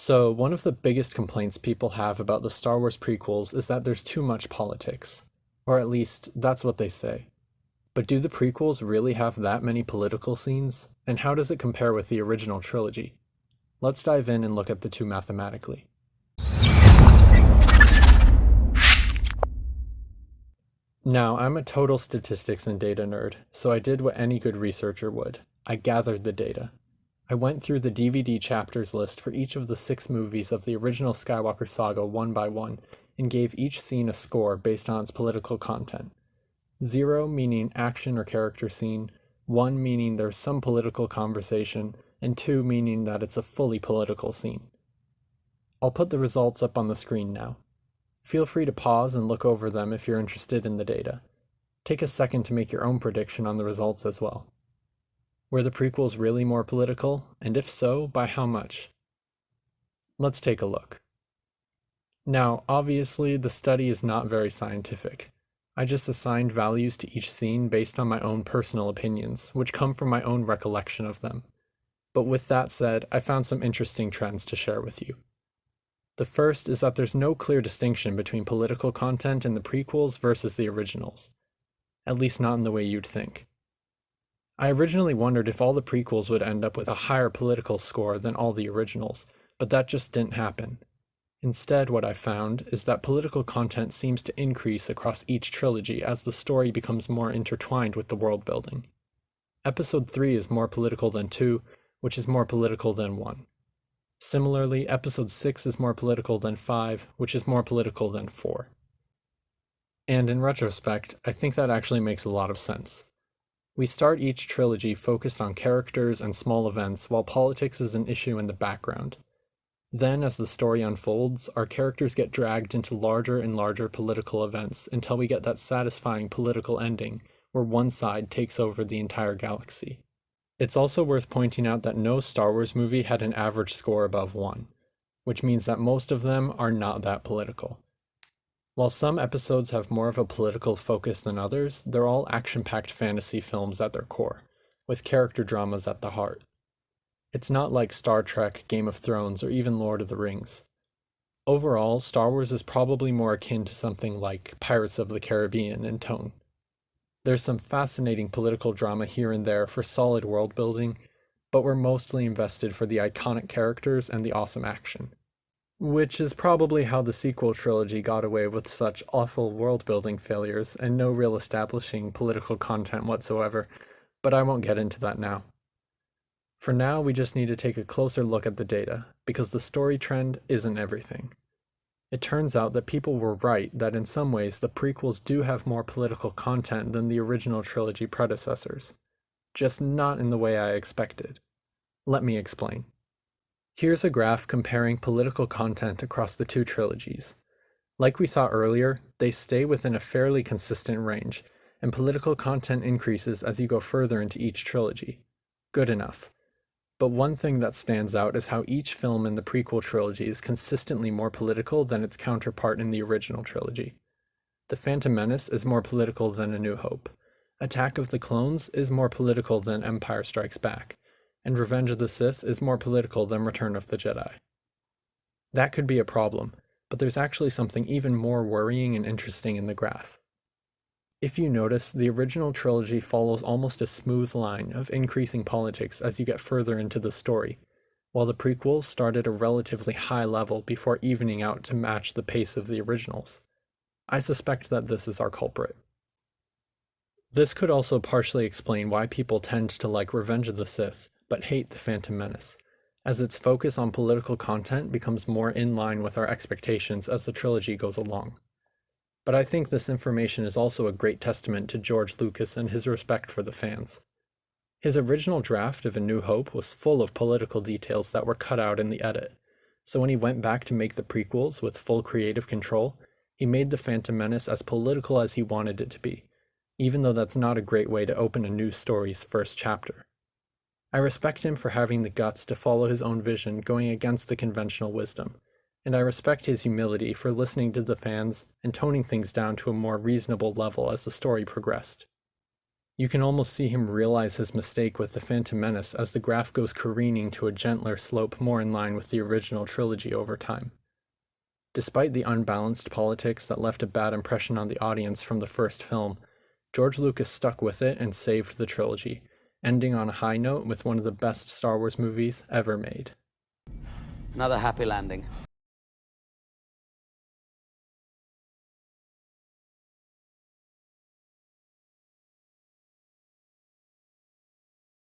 So, one of the biggest complaints people have about the Star Wars prequels is that there's too much politics. Or at least, that's what they say. But do the prequels really have that many political scenes? And how does it compare with the original trilogy? Let's dive in and look at the two mathematically. Now, I'm a total statistics and data nerd, so I did what any good researcher would. I gathered the data. I went through the DVD chapters list for each of the 6 movies of the original Skywalker saga one by one, and gave each scene a score based on its political content. 0 meaning action or character scene, 1 meaning there's some political conversation, and 2 meaning that it's a fully political scene. I'll put the results up on the screen now. Feel free to pause and look over them if you're interested in the data. Take a second to make your own prediction on the results as well. Were the prequels really more political, and if so, by how much? Let's take a look. Now, obviously, the study is not very scientific. I just assigned values to each scene based on my own personal opinions, which come from my own recollection of them. But with that said, I found some interesting trends to share with you. The first is that there's no clear distinction between political content in the prequels versus the originals. At least not in the way you'd think. I originally wondered if all the prequels would end up with a higher political score than all the originals, but that just didn't happen. Instead, what I found is that political content seems to increase across each trilogy as the story becomes more intertwined with the world building. Episode 3 is more political than 2, which is more political than 1. Similarly, Episode 6 is more political than 5, which is more political than 4. And in retrospect, I think that actually makes a lot of sense. We start each trilogy focused on characters and small events, while politics is an issue in the background. Then, as the story unfolds, our characters get dragged into larger and larger political events until we get that satisfying political ending, where one side takes over the entire galaxy. It's also worth pointing out that no Star Wars movie had an average score above 1, which means that most of them are not that political. While some episodes have more of a political focus than others, they're all action-packed fantasy films at their core, with character dramas at the heart. It's not like Star Trek, Game of Thrones, or even Lord of the Rings. Overall, Star Wars is probably more akin to something like Pirates of the Caribbean in tone. There's some fascinating political drama here and there for solid world building, but we're mostly invested for the iconic characters and the awesome action. Which is probably how the sequel trilogy got away with such awful world-building failures and no real establishing political content whatsoever, but I won't get into that now. For now, we just need to take a closer look at the data, because the story trend isn't everything. It turns out that people were right that in some ways the prequels do have more political content than the original trilogy predecessors, just not in the way I expected. Let me explain. Here's a graph comparing political content across the two trilogies. Like we saw earlier, they stay within a fairly consistent range, and political content increases as you go further into each trilogy. Good enough. But one thing that stands out is how each film in the prequel trilogy is consistently more political than its counterpart in the original trilogy. The Phantom Menace is more political than A New Hope. Attack of the Clones is more political than Empire Strikes Back. And Revenge of the Sith is more political than Return of the Jedi. That could be a problem, but there's actually something even more worrying and interesting in the graph. If you notice, the original trilogy follows almost a smooth line of increasing politics as you get further into the story, while the prequels start at a relatively high level before evening out to match the pace of the originals. I suspect that this is our culprit. This could also partially explain why people tend to like Revenge of the Sith, but hate The Phantom Menace, as its focus on political content becomes more in line with our expectations as the trilogy goes along. But I think this information is also a great testament to George Lucas and his respect for the fans. His original draft of A New Hope was full of political details that were cut out in the edit, so when he went back to make the prequels with full creative control, he made The Phantom Menace as political as he wanted it to be, even though that's not a great way to open a new story's first chapter. I respect him for having the guts to follow his own vision going against the conventional wisdom, and I respect his humility for listening to the fans and toning things down to a more reasonable level as the story progressed. You can almost see him realize his mistake with The Phantom Menace as the graph goes careening to a gentler slope more in line with the original trilogy over time. Despite the unbalanced politics that left a bad impression on the audience from the first film, George Lucas stuck with it and saved the trilogy, ending on a high note with one of the best Star Wars movies ever made. Another happy landing.